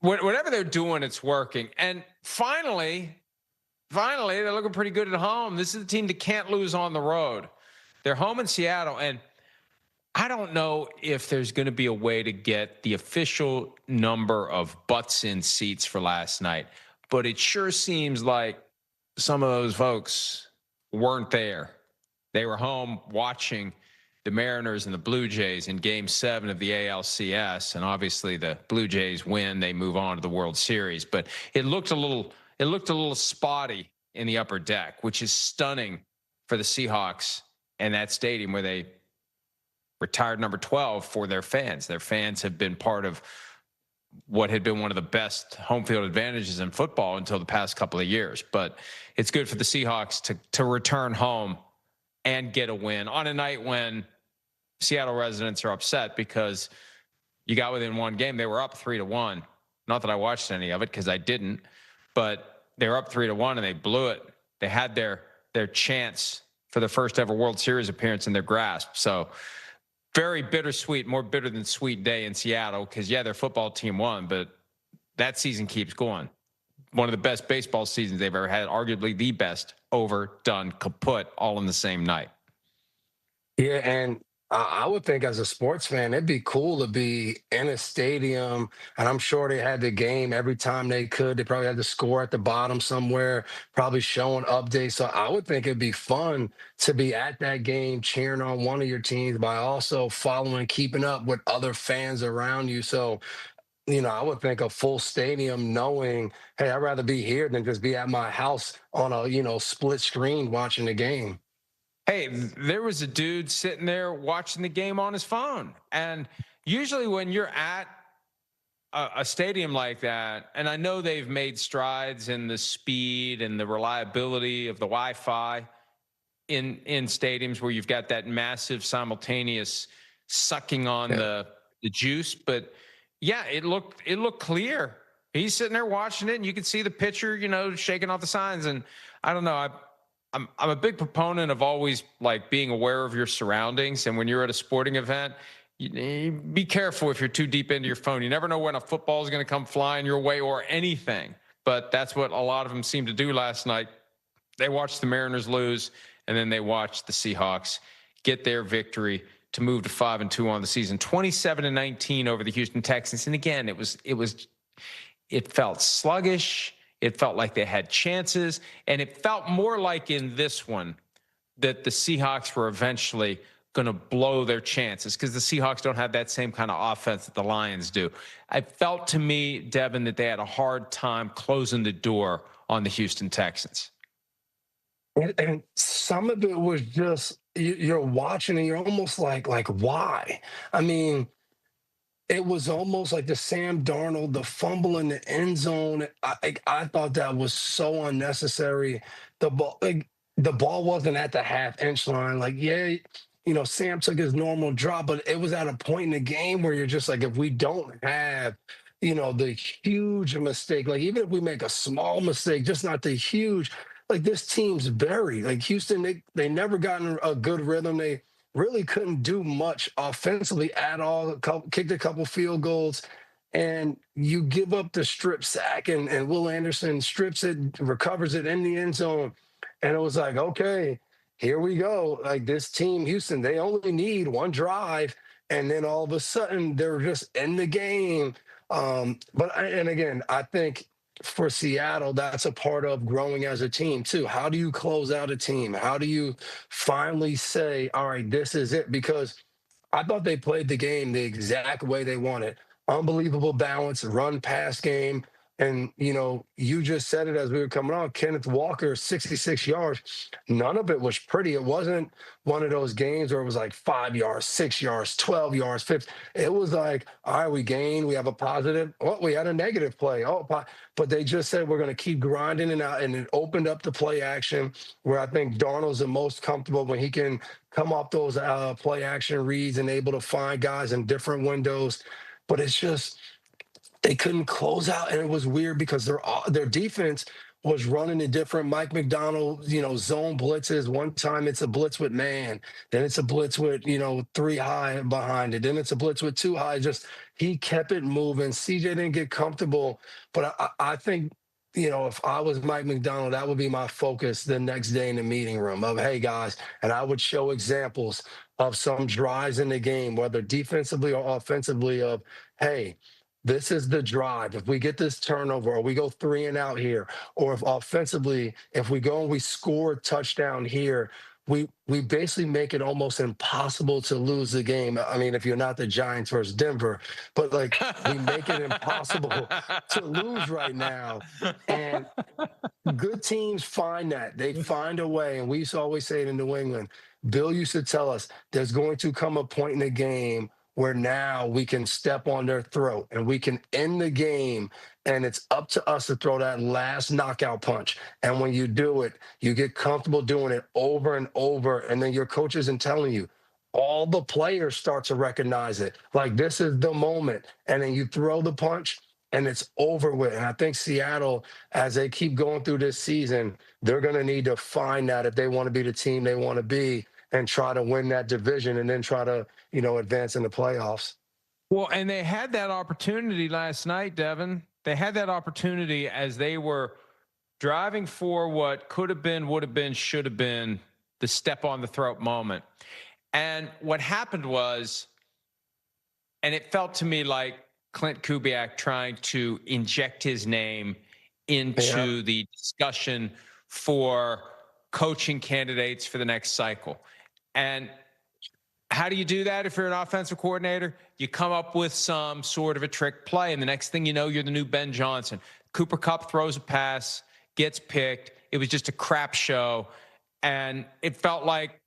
Whatever they're doing, it's working. And finally, they're looking pretty good at home. This is a team that can't lose on the road. They're home in Seattle, and I don't know if there's going to be a way to get the official number of butts in seats for last night, but it sure seems like some of those folks weren't there. They were home watching the Mariners and the Blue Jays in Game 7 of the ALCS, and obviously the Blue Jays win. They move on to the World Series, but it looked a little spotty in the upper deck, which is stunning for the Seahawks and that stadium where they retired number 12 for their fans. Their fans have been part of what had been one of the best home field advantages in football until the past couple of years. But it's good for the Seahawks to return home and get a win on a night when Seattle residents are upset because you got within one game. They were up 3-1. Not that I watched any of it because I didn't, but they were up 3-1 and they blew it. They had their chance for the first ever World Series appearance in their grasp. So very bittersweet, more bitter than sweet day in Seattle because, yeah, their football team won, but that season keeps going. One of the best baseball seasons they've ever had, arguably the best, overdone, kaput, all in the same night. Yeah, and I would think as a sports fan, it'd be cool to be in a stadium, and I'm sure they had the game every time they could. They probably had the score at the bottom somewhere, probably showing updates. So I would think it'd be fun to be at that game, cheering on one of your teams, by also following, keeping up with other fans around you. So I would think a full stadium knowing, hey, I'd rather be here than just be at my house on a, split screen watching the game. Hey, there was a dude sitting there watching the game on his phone. And usually when you're at a stadium like that, and I know they've made strides in the speed and the reliability of the Wi-Fi in stadiums where you've got that massive simultaneous sucking on the juice. But yeah, it looked clear. He's sitting there watching it, and you can see the pitcher, shaking off the signs. And I don't know. I'm a big proponent of always like being aware of your surroundings. And when you're at a sporting event, you be careful if you're too deep into your phone. You never know when a football is going to come flying your way or anything. But that's what a lot of them seemed to do last night. They watched the Mariners lose, and then they watched the Seahawks get their victory to move to 5-2 on the season, 27-19 over the Houston Texans. And again, it felt sluggish. It felt like they had chances, and it felt more like in this one that the Seahawks were eventually going to blow their chances because the Seahawks don't have that same kind of offense that the Lions do. I felt to me, Devin, that they had a hard time closing the door on the Houston Texans. And some of it was just you're watching and you're almost like why? I mean, it was almost like the Sam Darnold, the fumble in the end zone. I thought that was so unnecessary. The ball wasn't at the half-inch line. Like, yeah, Sam took his normal drop, but it was at a point in the game where you're just like, if we don't have, the huge mistake, like even if we make a small mistake, just not the huge, like this team's buried. Like Houston, they never gotten a good rhythm. They really couldn't do much offensively at all. Kicked a couple field goals, and you give up the strip sack, and Will Anderson strips it, recovers it in the end zone, and it was like, okay, here we go. Like this team, Houston, they only need one drive, and then all of a sudden they're just in the game. And again, I think for Seattle, that's a part of growing as a team too. How do you close out a team? How do you finally say, all right, this is it? Because I thought they played the game the exact way they wanted. Unbelievable balance, run pass game. And, you just said it as we were coming on. Kenneth Walker, 66 yards. None of it was pretty. It wasn't one of those games where it was like 5 yards, 6 yards, 12 yards, 50. It was like, all right, we gained. We have a positive. Oh, we had a negative play. Oh, but they just said we're going to keep grinding it out. And it opened up the play action where I think Darnold's the most comfortable when he can come off those play action reads and able to find guys in different windows. But it's just, They couldn't close out, and it was weird because their defense was running a different Mike McDonald, zone blitzes. One time it's a blitz with man, then it's a blitz with three high behind it, then it's a blitz with two high. Just he kept it moving. CJ didn't get comfortable, but I think. If I was Mike McDonald, that would be my focus the next day in the meeting room of, hey guys, and I would show examples of some drives in the game, whether defensively or offensively, of, hey, this is the drive. If we get this turnover, or we go three and out here, or if offensively, if we go and we score a touchdown here, we basically make it almost impossible to lose the game. I mean, if you're not the Giants versus Denver, but like we make it impossible to lose right now. And good teams find that. They find a way. And we used to always say it in New England. Bill used to tell us there's going to come a point in the game where now we can step on their throat and we can end the game. And it's up to us to throw that last knockout punch. And when you do it, you get comfortable doing it over and over. And then your coach isn't telling you. All the players start to recognize it. Like, this is the moment. And then you throw the punch and it's over with. And I think Seattle, as they keep going through this season, they're going to need to find that if they want to be the team they want to be and try to win that division and then try to, advance in the playoffs. Well, and they had that opportunity last night, Devin. They had that opportunity as they were driving for what could have been, would have been, should have been the step on the throat moment. And what happened was, and it felt to me like Clint Kubiak trying to inject his name into the discussion for coaching candidates for the next cycle. And how do you do that if you're an offensive coordinator? You come up with some sort of a trick play, and the next thing you know, you're the new Ben Johnson. Cooper Kupp throws a pass, gets picked. It was just a crap show, and it felt like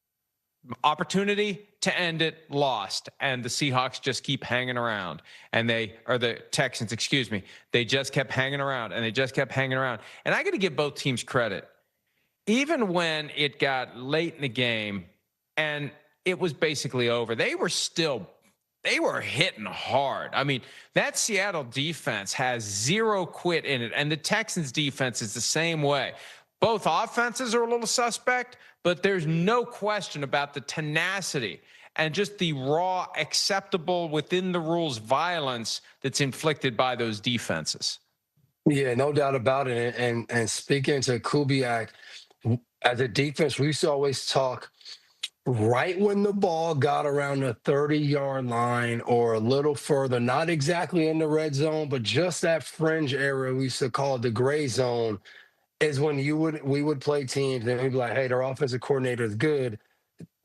opportunity to end it, lost, and the Seahawks just keep hanging around, and the Texans, excuse me, they just kept hanging around, and they just kept hanging around. And I got to give both teams credit. Even when it got late in the game and it was basically over, they were hitting hard. I mean, that Seattle defense has zero quit in it, and the Texans defense is the same way. Both offenses are a little suspect, but there's no question about the tenacity and just the raw, acceptable within the rules violence that's inflicted by those defenses. Yeah, no doubt about it. And speaking to Kubiak, as a defense, we used to always talk right when the ball got around the 30-yard line or a little further, not exactly in the red zone, but just that fringe area we used to call it the gray zone, is when we would play teams and we'd be like, hey, their offensive coordinator is good.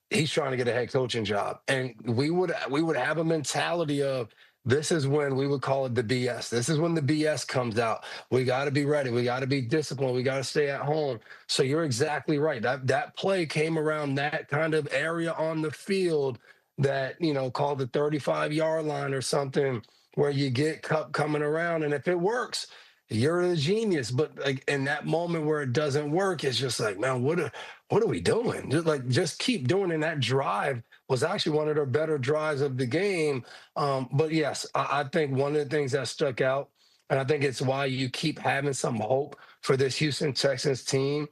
He's trying to get a head coaching job. And we would have a mentality of, this is when we would call it the BS. This is when the BS comes out. We got to be ready. We got to be disciplined. We got to stay at home. So you're exactly right. That play came around that kind of area on the field that, called the 35-yard line or something, where you get Cup coming around. And if it works, you're a genius. But like in that moment where it doesn't work, it's just like, man, what are we doing? Just keep doing it. And that drive was actually one of their better drives of the game. But yes, I think one of the things that stuck out, and I think it's why you keep having some hope for this Houston Texans team,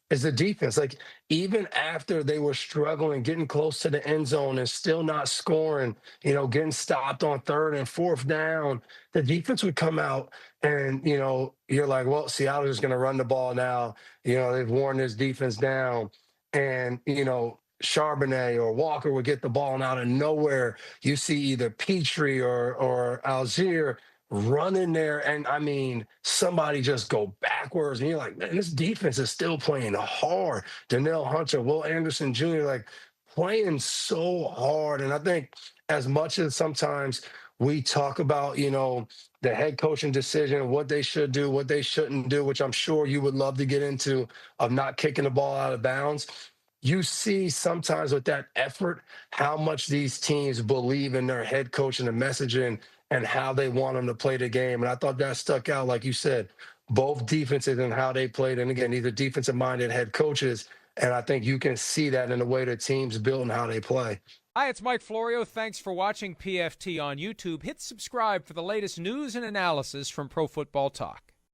is the defense. Like, even after they were struggling, getting close to the end zone and still not scoring, getting stopped on third and fourth down, the defense would come out and, you're like, well, Seattle's just going to run the ball now. They've worn this defense down. And, Charbonnet or Walker would get the ball, and out of nowhere, you see either Petrie or Algier running there, and I mean, somebody just go backwards, and you're like, man, this defense is still playing hard. Danielle Hunter, Will Anderson Jr., like, playing so hard. And I think, as much as sometimes we talk about, the head coaching decision, what they should do, what they shouldn't do, which I'm sure you would love to get into, of not kicking the ball out of bounds, you see sometimes with that effort how much these teams believe in their head coach and the messaging and how they want them to play the game. And I thought that stuck out, like you said, both defenses and how they played. And again, these are defensive-minded head coaches, and I think you can see that in the way the teams build and how they play. Hi, it's Mike Florio. Thanks for watching PFT on YouTube. Hit subscribe for the latest news and analysis from Pro Football Talk.